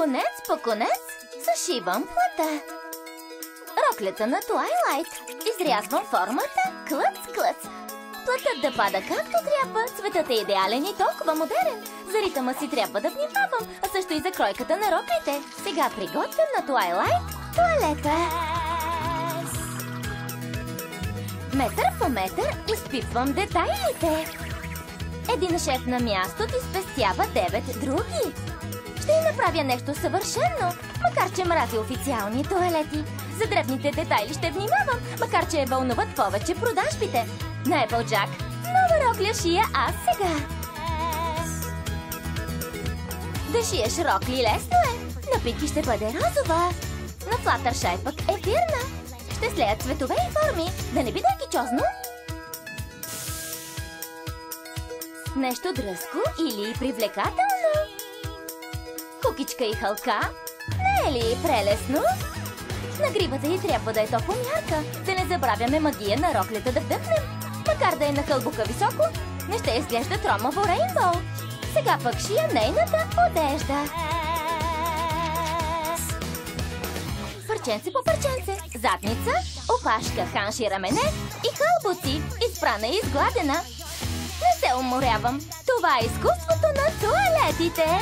Конец по конец зашивам плата. Роклята на Твайлайт. Изрязвам формата. Клъц, клъц. Плътът да пада както трябва. Цветът е идеален и толкова модерен. За ритъма си трябва да внимавам, а също и за кройката на роклите. Сега приготвям на Твайлайт тоалета. Метър по метър изпипвам детайлите. Един шеф на място ти спестява 9 други. Ще й направя нещо съвършено, макар че мрази официални тоалети. За дребните детайли ще внимавам, макар че вълнуват повече продажбите. На Applejack нова рокля шия аз сега. Да шиеш рокли лесно е. На Пики ще бъде розова. На Fluttershy пък ефирна. Ще слеят цветове и форми, да не би да е кичозно. Нещо дръзко или привлекателно. Кукичка и хълка. Не е ли прелесно? На гривата й трябва да е топломярка. Да не забравяме магия на роклята да вдъхнем. Макар да е на хълбука високо, не ще изглежда тромаво рейнбоу. Сега пък шия нейната одежда. Парченце по парченце. Задница, опашка, ханши, рамене и хълбуци. Изпрана и изгладена. Не се уморявам. Това е изкуството на тоалетите.